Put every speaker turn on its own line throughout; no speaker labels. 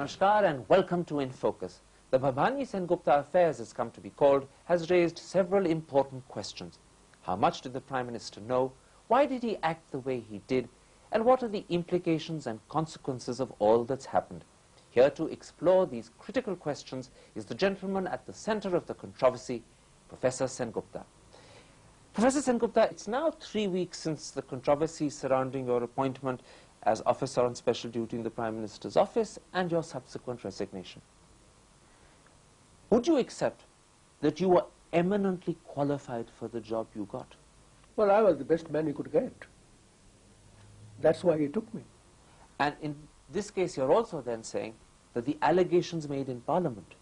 Namaskar and welcome to In Focus. The Bhabani Sen Gupta affair, as it's come to be called, has raised several important questions. How much did the Prime Minister know? Why did he act the way he did? And what are the implications and consequences of all that's happened? Here to explore these critical questions is the gentleman at the center of the controversy, Professor Sen Gupta. Professor Sen Gupta, it's now 3 weeks since the controversy surrounding your appointment as officer on special duty in the Prime Minister's office and your subsequent resignation. Would you accept that you were eminently qualified for the job you got?
Well, I was the best man he could get. That's why he took me.
And in this case, you're also then saying that the allegations made in Parliament,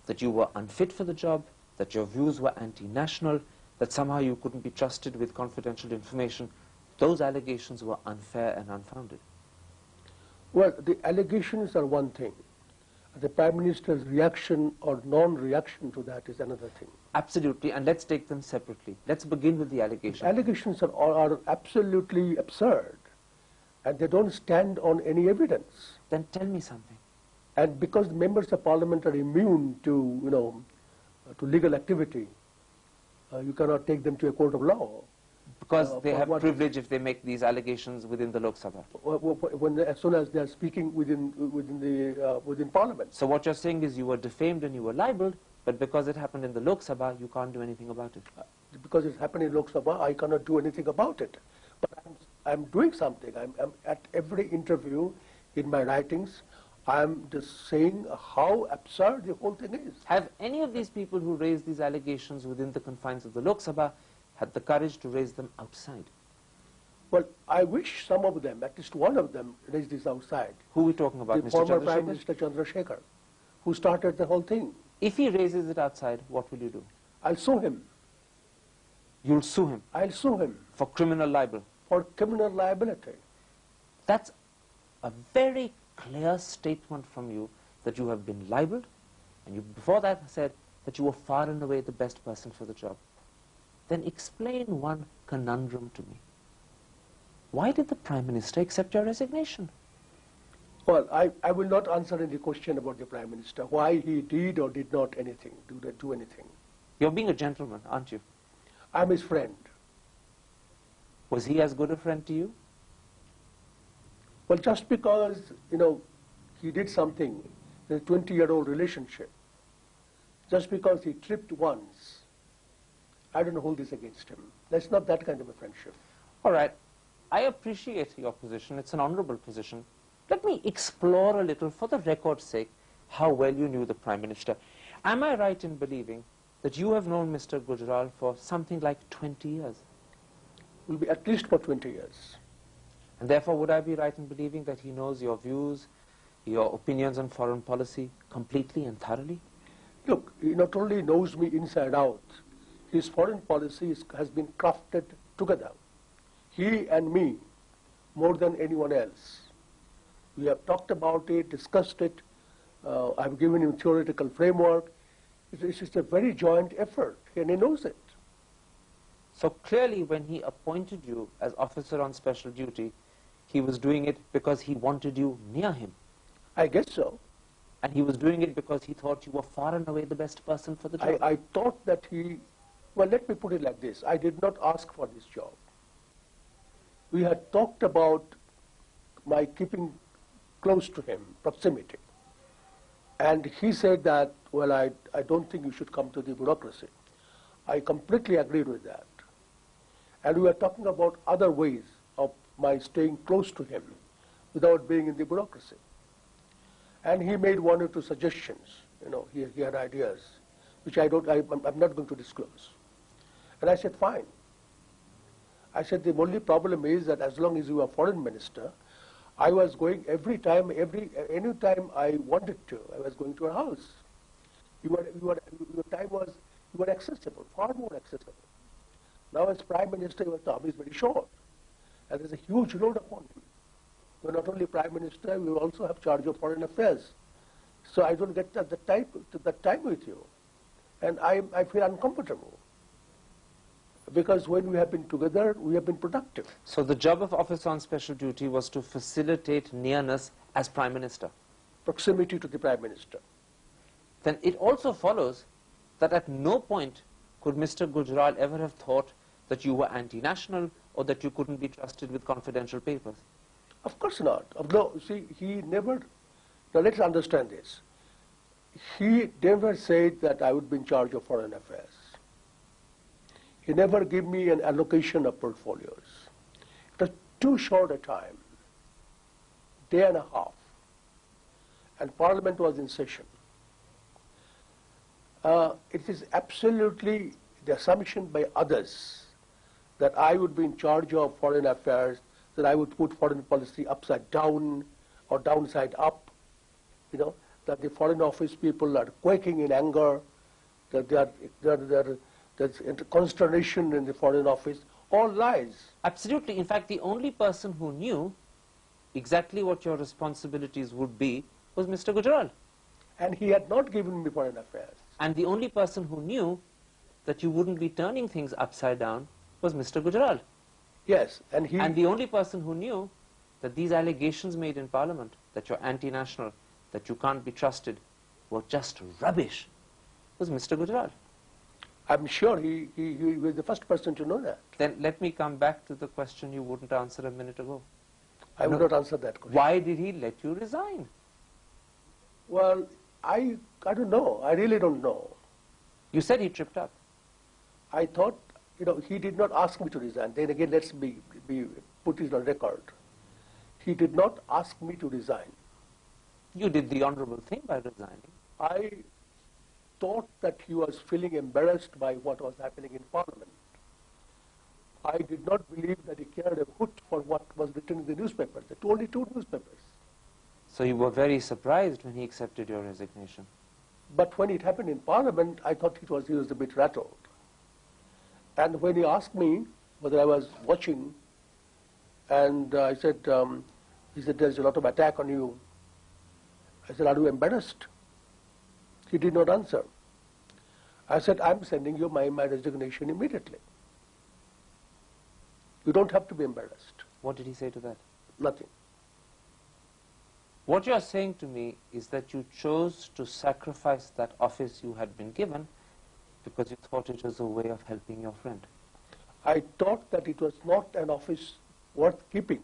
that you were unfit for the job, that your views were anti-national, that somehow you couldn't be trusted with confidential information, those allegations were unfair and unfounded.
Well, the allegations are one thing. The Prime Minister's reaction or non-reaction to that is another thing.
Absolutely, and let's take them separately. Let's begin with the allegations.
The allegations are absolutely absurd, and they don't stand on any evidence.
Then tell me something.
And because the members of Parliament are immune to, to legal activity, you cannot take them to a court of law.
Because they have privilege if they make these allegations within the Lok Sabha.
As soon as they are speaking within Parliament.
So what you're saying is you were defamed and you were libelled, but because it happened in the Lok Sabha, you can't do anything about it.
Because it happened in Lok Sabha, I cannot do anything about it. But I'm doing something. I'm at every interview in my writings, I'm just saying how absurd the whole thing is.
Have any of these people who raised these allegations within the confines of the Lok Sabha had the courage to raise them outside?
Well, I wish some of them, at least one of them, raised this outside.
Who are we talking about,
the
Mr.
former
Chandrasekhar?
Prime Minister Chandrasekhar, who started the whole thing.
If he raises it outside, what will you do?
I'll sue him.
You'll sue him?
I'll sue him.
For criminal libel?
For criminal liability.
That's a very clear statement from you that you have been libelled, and you before that said that you were far and away the best person for the job. Then explain one conundrum to me. Why did the Prime Minister accept your resignation?
Well, I will not answer any question about the Prime Minister, why he did or did not do anything.
You're being a gentleman, aren't you?
I'm his friend.
Was he as good a friend to you?
Well, just because, he did something in a 20-year-old relationship, just because he tripped once, I don't hold this against him. That's not that kind of a friendship.
All right. I appreciate your position. It's an honorable position. Let me explore a little, for the record's sake, how well you knew the Prime Minister. Am I right in believing that you have known Mr. Gujral for something like 20 years?
It will be at least for 20 years.
And therefore, would I be right in believing that he knows your views, your opinions on foreign policy completely and thoroughly?
Look, he not only knows me inside out, his foreign policy has been crafted together. He and me, more than anyone else. We have talked about it, discussed it. I've given him theoretical framework. It's a very joint effort, and he knows it.
So clearly, when he appointed you as officer on special duty, he was doing it because he wanted you near him.
I guess so.
And he was doing it because he thought you were far and away the best person for the job.
I thought that well, let me put it like this. I did not ask for this job. We had talked about my keeping close to him, proximity. And he said that, well, I don't think you should come to the bureaucracy. I completely agreed with that. And we were talking about other ways of my staying close to him without being in the bureaucracy. And he made one or two suggestions. He had ideas, which I'm not going to disclose. And I said, fine. I said, the only problem is that as long as you are foreign minister, I was going any time I wanted to, I was going to her house. Your time was, you were accessible, far more accessible. Now as Prime Minister, your term is very short. And there's a huge load upon him. You're not only Prime Minister, you also have charge of foreign affairs. So I don't get the time with you. And I feel uncomfortable. because when we have been together, we have been productive.
So the job of Officer on Special Duty was to facilitate nearness as Prime Minister?
proximity to the Prime Minister.
Then it also follows that at no point could Mr. Gujral ever have thought that you were anti-national or that you couldn't be trusted with confidential papers.
Of course not. No, see, he never, now let's understand this. He never said that I would be in charge of foreign affairs. He never gave me an allocation of portfolios. It was too short a time, day and a half, and Parliament was in session. It is absolutely the assumption by others that I would be in charge of foreign affairs, that I would put foreign policy upside down or downside up, you know, that the Foreign Office people are quaking in anger, that there's consternation in the Foreign Office, all lies.
Absolutely. In fact, the only person who knew exactly what your responsibilities would be was Mr. Gujral.
And he had not given me foreign affairs.
And the only person who knew that you wouldn't be turning things upside down was Mr. Gujral.
Yes, and he...
And the only person who knew that these allegations made in Parliament, that you're anti-national, that you can't be trusted, were just rubbish, was Mr. Gujral.
I'm sure he was the first person to know that.
Then let me come back to the question you wouldn't answer a minute ago.
I would not answer that question.
Why did he let you resign?
Well, I don't know. I really don't know.
You said he tripped up.
I thought, you know, he did not ask me to resign. Then again, let's put it on record. He did not ask me to resign.
You did the honorable thing by resigning.
I thought that he was feeling embarrassed by what was happening in Parliament. I did not believe that he cared a hoot for what was written in the newspapers. There were only 2 newspapers.
So you were very surprised when he accepted your resignation.
But when it happened in Parliament, I thought he was a bit rattled. And when he asked me whether I was watching, and I said, he said, there's a lot of attack on you. I said, are you embarrassed? He did not answer. I said, I'm sending you my resignation immediately. You don't have to be embarrassed.
What did he say to that?
Nothing.
What you're saying to me is that you chose to sacrifice that office you had been given because you thought it was a way of helping your friend.
I thought that it was not an office worth keeping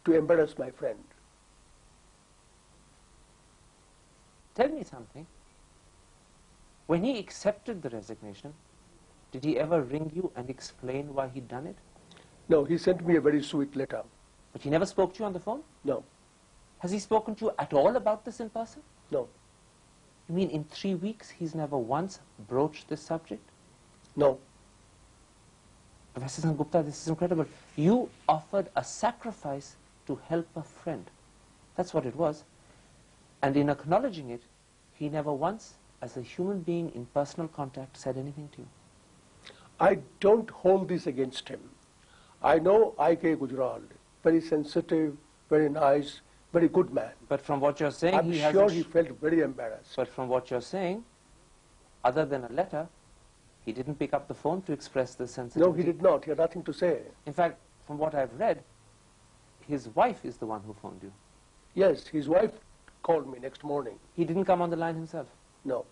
to embarrass my friend.
Tell me something. When he accepted the resignation, did he ever ring you and explain why he'd done it?
No, he sent me a very sweet letter.
But he never spoke to you on the phone?
No.
Has he spoken to you at all about this in person?
No.
You mean in 3 weeks he's never once broached this subject?
No.
Professor Sen Gupta, this is incredible. You offered a sacrifice to help a friend. That's what it was. And in acknowledging it, he never once, as a human being in personal contact, said anything to you.
I don't hold this against him. I know I.K. Gujral, very sensitive, very nice, very good man.
But from what you're saying,
I'm sure he felt very embarrassed.
But from what you're saying, other than a letter, he didn't pick up the phone to express this sensitivity.
No, he did not. He had nothing to say.
In fact, from what I've read, his wife is the one who phoned you.
Yes, his wife called me next morning.
He didn't come on the line himself?
No.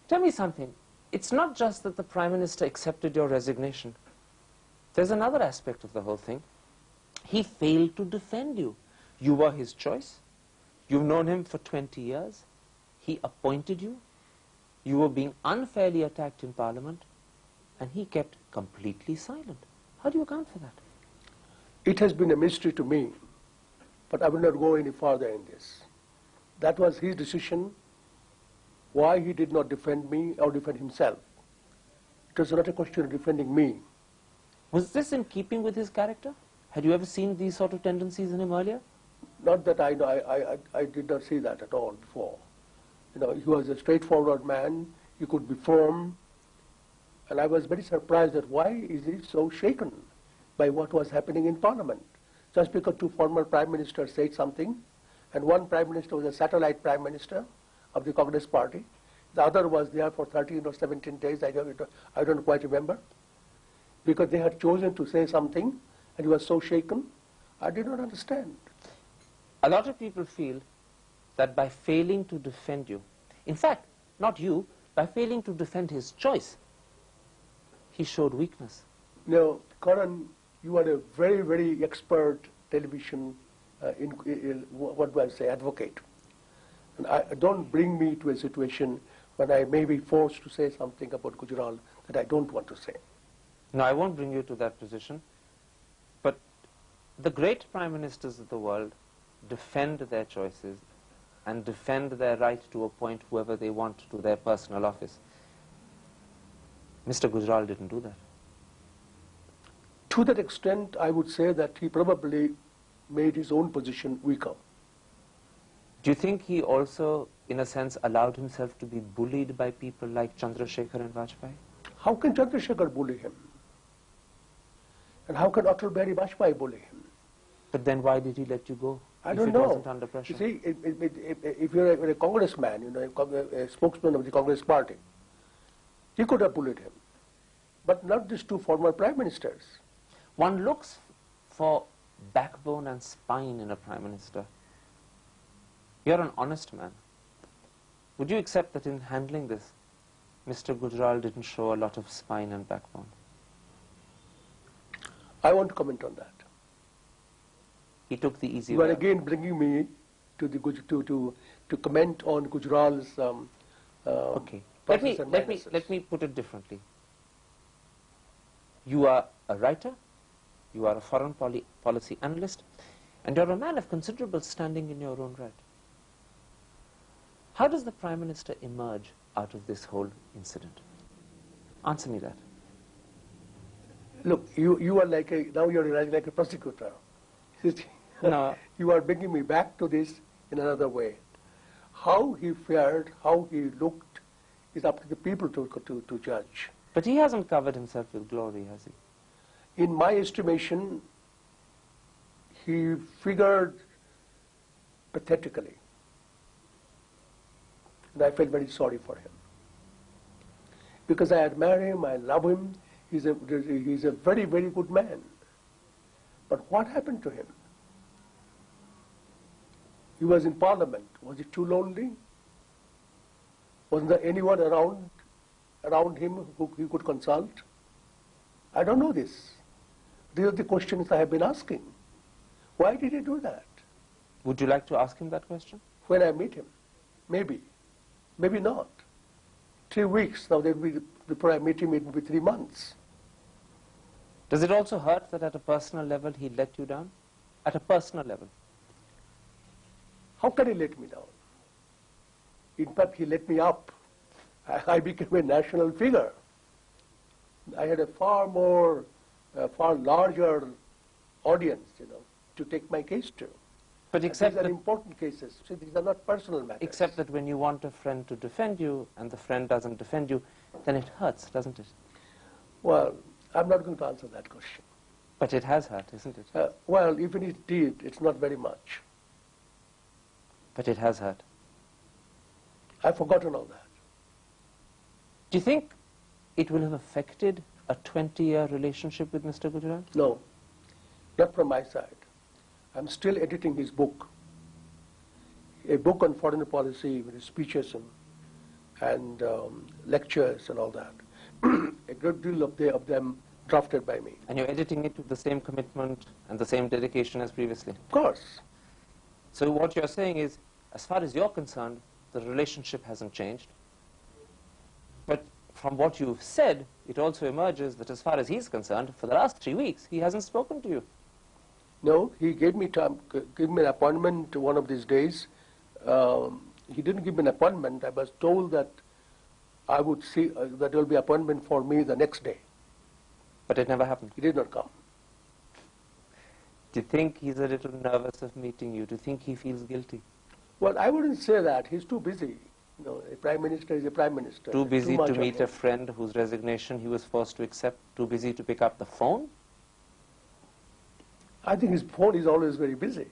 Tell me something. It's not just that the Prime Minister accepted your resignation. There's another aspect of the whole thing. He failed to defend you. You were his choice. You've known him for 20 years. He appointed you. You were being unfairly attacked in Parliament, and he kept completely silent. How do you account for that?
It has been a mystery to me, but I will not go any further in this. That was his decision, why he did not defend me or defend himself. It was not a question of defending me.
Was this in keeping with his character? Had you ever seen these sort of tendencies in him earlier?
Not that I know. I did not see that at all before. You know, he was a straightforward man. He could be firm. And I was very surprised at why is he so shaken by what was happening in Parliament. Just because 2 former Prime Ministers said something, and one Prime Minister was a satellite Prime Minister of the Congress Party. The other was there for 13 or 17 days, I don't quite remember. Because they had chosen to say something, and he was so shaken, I did not understand.
A lot of people feel that by failing to defend you, in fact, not you, by failing to defend his choice, he showed weakness?
No, Karan, you are a very, very expert television, what do I say, advocate. And don't bring me to a situation when I may be forced to say something about Gujarat that I don't want to say.
No, I won't bring you to that position. But the great prime ministers of the world defend their choices and defend their right to appoint whoever they want to their personal office. Mr. Gujral didn't do that.
To that extent, I would say that he probably made his own position weaker.
Do you think he also, in a sense, allowed himself to be bullied by people like Chandrasekhar and Vajpayee?
How can Chandrasekhar bully him? And how can Atal Bihari Vajpayee bully him?
But then why did he let you go?
I don't
if
know.
It wasn't under pressure?
You see, if you're a congressman, you know, a spokesman of the Congress party, he could have bullied him. But not these two former prime ministers.
One looks for backbone and spine in a prime minister. You're an honest man. Would you accept that in handling this, Mr. Gujral didn't show a lot of spine and backbone?
I want to comment on that.
He took the easy
You
way
are
out.
again bringing me to the to comment on Gujral's
Okay.
pluses and minuses.
Let me put it differently. You are a writer, you are a foreign policy analyst, and you're a man of considerable standing in your own right. How does the Prime Minister emerge out of this whole incident? Answer me that.
Look, you are like now you're like a prosecutor.
No.
You are bringing me back to this in another way. How he fared, how he looked, is up to the people to judge.
But he hasn't covered himself with glory, has he?
In my estimation, he figured pathetically. And I felt very sorry for him. Because I admire him, I love him, he's a very, very good man. But what happened to him? He was in Parliament. Was he too lonely? Wasn't there anyone around him who he could consult? I don't know this. These are the questions I have been asking. Why did he do that?
Would you like to ask him that question?
When I meet him, maybe. Maybe not. 3 weeks, now before I meet him, it will be 3 months.
Does it also hurt that at a personal level he let you down? At a personal level?
How can he let me down? In fact, he let me up. I became a national figure. I had a far larger audience, you know, to take my case to.
But except
these are
that,
important cases. See, these are not personal matters.
except that when you want a friend to defend you and the friend doesn't defend you, then it hurts, doesn't it?
Well, I'm not going to answer that question.
But it has hurt, isn't it?
Well, even if it did, it's not very much.
But it has hurt.
I've forgotten all that.
Do you think it will have affected a 20-year relationship with Mr. Gujral?
No, not from my side. I'm still editing his book, a book on foreign policy with his speeches and lectures and all that. A great deal of them drafted by me.
And you're editing it with the same commitment and the same dedication as previously?
Of course.
So what you're saying is, as far as you're concerned, the relationship hasn't changed. But from what you've said, it also emerges that as far as he's concerned, for the last 3 weeks, he hasn't spoken to you.
No, he gave me time, gave me an appointment one of these days. He didn't give me an appointment. I was told that I would see that there will be an appointment for me the next day.
But it never happened.
He did not come.
Do you think he's a little nervous of meeting you? Do you think he feels guilty?
Well, I wouldn't say that. He's too busy. You know, a prime minister is a prime minister.
Too busy
much
to
of
meet
him.
a friend whose resignation he was forced to accept? Too busy to pick up the phone?
I think his phone is always very busy.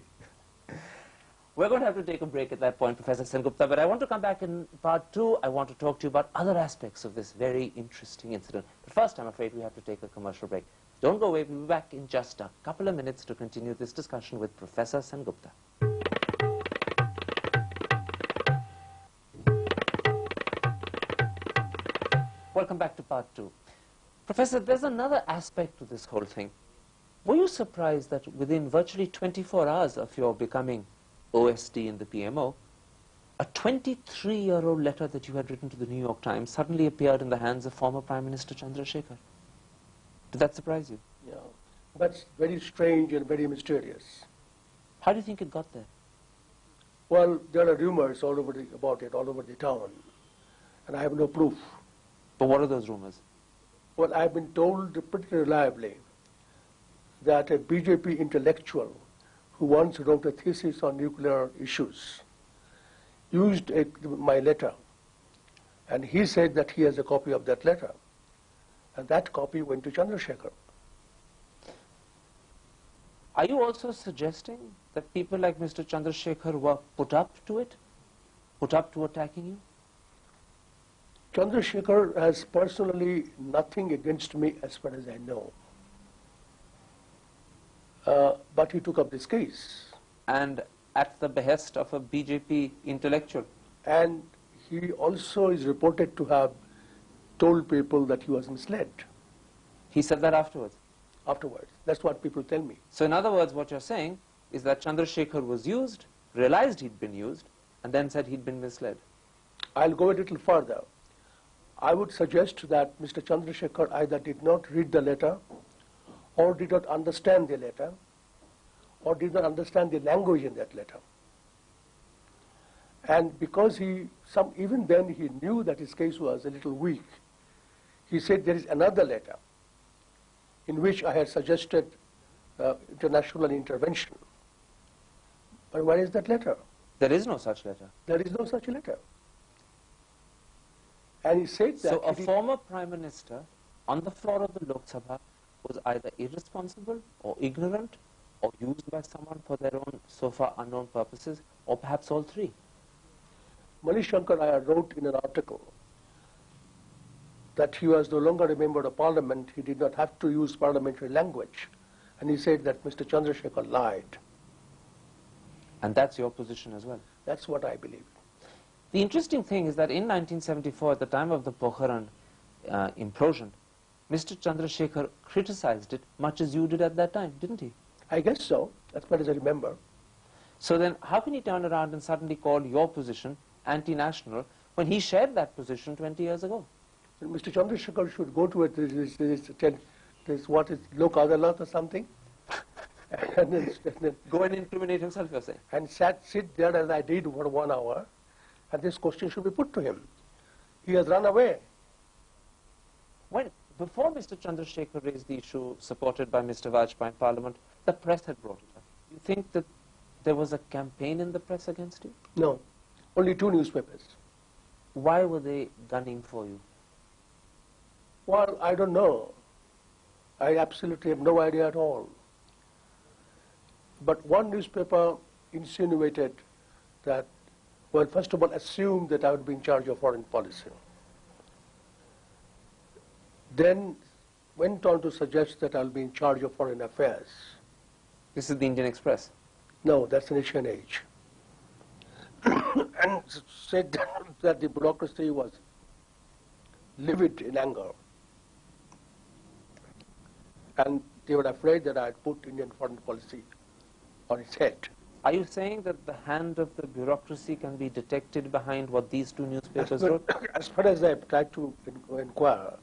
We're going to have to take a break at that point, Professor Sen Gupta, but I want to come back in part 2. I want to talk to you about other aspects of this very interesting incident. But first, I'm afraid we have to take a commercial break. Don't go away. We'll be back in just a couple of minutes to continue this discussion with Professor Sen Gupta. Welcome back to part 2. Professor, there's another aspect to this whole thing. Were you surprised that within virtually 24 hours of your becoming OSD in the PMO, a 23-year-old letter that you had written to the New York Times suddenly appeared in the hands of former Prime Minister Chandrasekhar? Did that surprise you?
Yeah, that's very strange and very mysterious.
How do you think it got there?
Well, there are rumors about it all over the town, and I have no proof.
But what are those rumors?
Well, I've been told pretty reliably that a BJP intellectual who once wrote a thesis on nuclear issues used my letter, and he said that he has a copy of that letter, and that copy went to Chandrasekhar.
Are you also suggesting that people like Mr. Chandrasekhar were put up to it? Put up to attacking you?
Chandrasekhar has personally nothing against me as far as I know. But he took up this case.
And at the behest of a BJP intellectual?
And he also is reported to have told people that he was misled.
He said that afterwards?
Afterwards. That's what people tell me.
So in other words, what you're saying is that Chandrasekhar was used, realized he'd been used, and then said he'd been misled.
I'll go a little further. I would suggest that Mr. Chandrasekhar either did not read the letter, or did not understand the letter, or did not understand the language in that letter. And because even then he knew that his case was a little weak, he said there is another letter in which I had suggested international intervention. But where is that letter?
There is no such letter.
There is no such letter. And he said that...
So a former Prime Minister on the floor of the Lok Sabha was either irresponsible or ignorant or used by someone for their own so far unknown purposes, or perhaps all three.
Manish Shankar wrote in an article that he was no longer a member of parliament, he did not have to use parliamentary language. And he said that Mr. Chandrasekhar lied.
And that's your position as well?
That's what I believe.
The interesting thing is that in 1974, at the time of the Pokhran implosion, Mr. Chandrasekhar criticized it much as you did at that time, didn't he?
I guess so, as far as I remember.
So then how can he turn around and suddenly call your position anti-national when he shared that position 20 years ago?
Mr. Chandrasekhar should go to this what is Lok Adalat or something, and then
go and incriminate himself, you're saying?
And sit there as I did for 1 hour, and this question should be put to him. He has run away.
Before Mr. Chandrasekhar raised the issue supported by Mr. Vajpayee in Parliament, the press had brought it up. You think that there was a campaign in the press against you?
No, only 2 newspapers.
Why were they gunning for you?
Well, I don't know. I absolutely have no idea at all. But one newspaper insinuated that, well, first of all, assumed that I would be in charge of foreign policy. Then went on to suggest that I'll be in charge of foreign affairs.
This is the Indian Express?
No, that's an Asian Age. And said that the bureaucracy was livid in anger. And they were afraid that I had put Indian foreign policy on its head.
Are you saying that the hand of the bureaucracy can be detected behind what these 2 newspapers wrote?
As far as I've tried to inquire,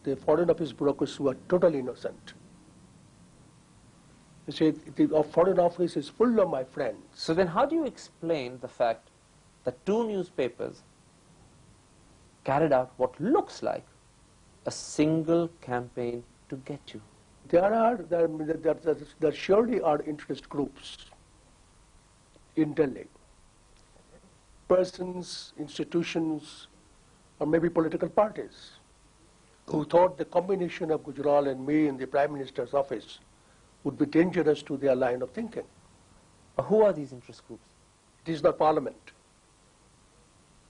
the Foreign Office bureaucracy were totally innocent. You see, the Foreign Office is full of my friends.
So then how do you explain the fact that 2 newspapers carried out what looks like a single campaign to get you?
There surely are interest groups in Delhi. Persons, institutions, or maybe political parties who thought the combination of Gujral and me in the Prime Minister's office would be dangerous to their line of thinking.
Who are these interest groups?
It is not Parliament.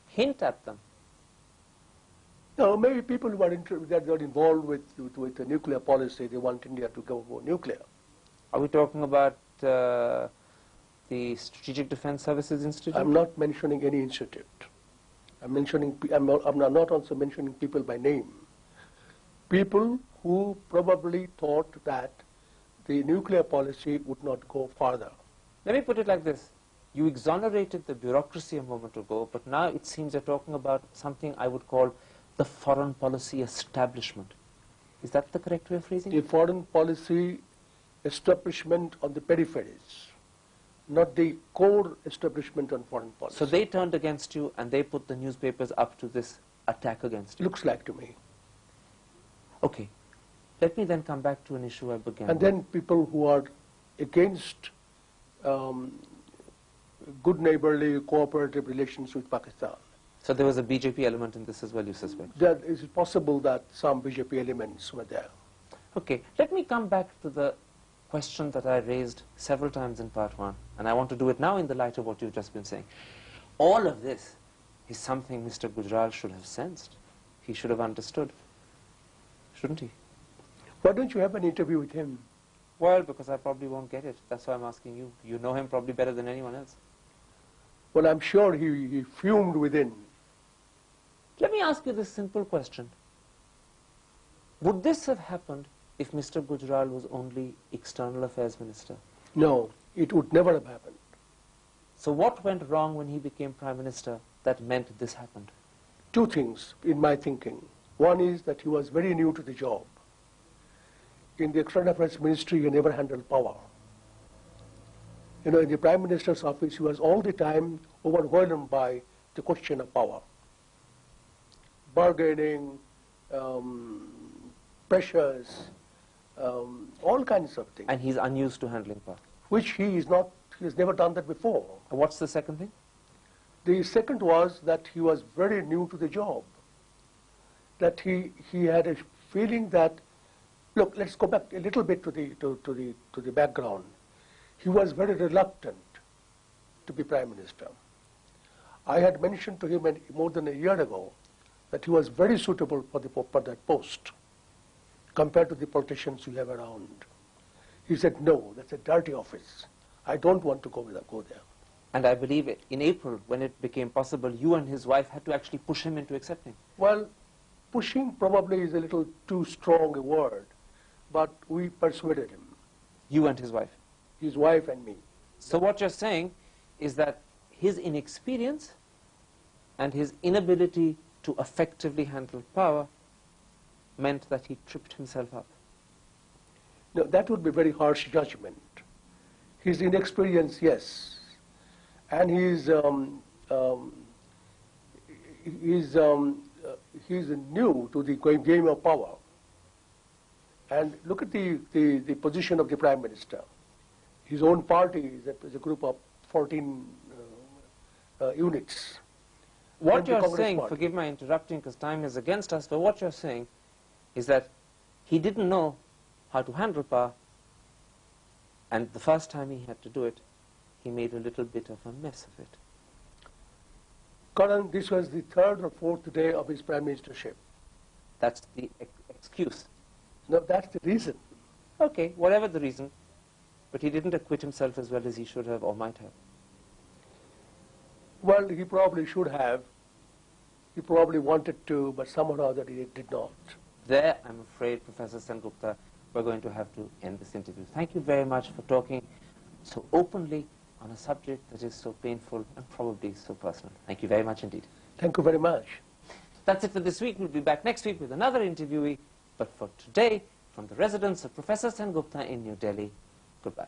Hint at them.
No, maybe people who are involved with the nuclear policy, they want India to go nuclear.
Are we talking about the Strategic Defense Services Institute?
I'm not mentioning any institute. I'm not also mentioning people by name. People who probably thought that the nuclear policy would not go farther.
Let me put it like this. You exonerated the bureaucracy a moment ago, but now it seems you're talking about something I would call the foreign policy establishment. Is that the correct way of phrasing
The
it?
foreign policy establishment on the peripheries, not the core establishment on foreign policy.
So they turned against you and they put the newspapers up to this attack against you.
Looks like to me.
Okay. Let me then come back to an issue I began
And
with.
then people who are against good neighborly cooperative relations with Pakistan.
So there was a BJP element in this as well, you suspect?
That is it possible that some BJP elements were there.
Okay. Let me come back to the question that I raised several times in part one, and I want to do it now in the light of what you've just been saying. All of this is something Mr. Gujral should have sensed. He should have understood, shouldn't he?
Why don't you have an interview with him?
Well, because I probably won't get it. That's why I'm asking you. You know him probably better than anyone else.
Well, I'm sure he fumed within.
Let me ask you this simple question. Would this have happened if Mr. Gujral was only External Affairs Minister?
No, it would never have happened.
So what went wrong when he became Prime Minister that meant this happened?
Two things in my thinking. One is that he was very new to the job. In the External Affairs Ministry, he never handled power. You know, in the Prime Minister's office, he was all the time overwhelmed by the question of power. Bargaining, pressures, all kinds of things,
And he's unused to handling power.
which he has never done that before.
And what's the second thing?
The second was that he was very new to the job. That he had a feeling that, look, let's go back a little bit to the background. He was very reluctant to be Prime Minister. I had mentioned to him more than a year ago that he was very suitable for that post compared to the politicians we have around. He said, no, that's a dirty office. I don't want to go there.
And I believe in April, when it became possible, you and his wife had to actually push him into accepting.
Well, pushing probably is a little too strong a word, but we persuaded him,
You and his wife.
his wife and me.
So what you're saying is that his inexperience and his inability to effectively handle power meant that he tripped himself up.
No, that would be very harsh judgment. His inexperience, yes, and he's new to the game of power. And look at the position of the Prime Minister. His own party is a group of 14 units.
What
And the
you're
Congress
saying,
Party.
forgive my interrupting because time is against us, but what you're saying is that he didn't know how to handle power, and the first time he had to do it, he made a little bit of a mess of it.
Karan, this was the third or fourth day of his Prime Ministership.
That's the excuse.
No, that's the reason.
Okay, whatever the reason, but he didn't acquit himself as well as he should have or might have.
Well, he probably should have. He probably wanted to, but somehow or other he did not.
There, I'm afraid, Professor Sen Gupta, we're going to have to end this interview. Thank you very much for talking so openly on a subject that is so painful and probably so personal. Thank you very much indeed.
Thank you very much.
That's it for this week. We'll be back next week with another interviewee. But for today, from the residence of Professor Sen Gupta in New Delhi, goodbye.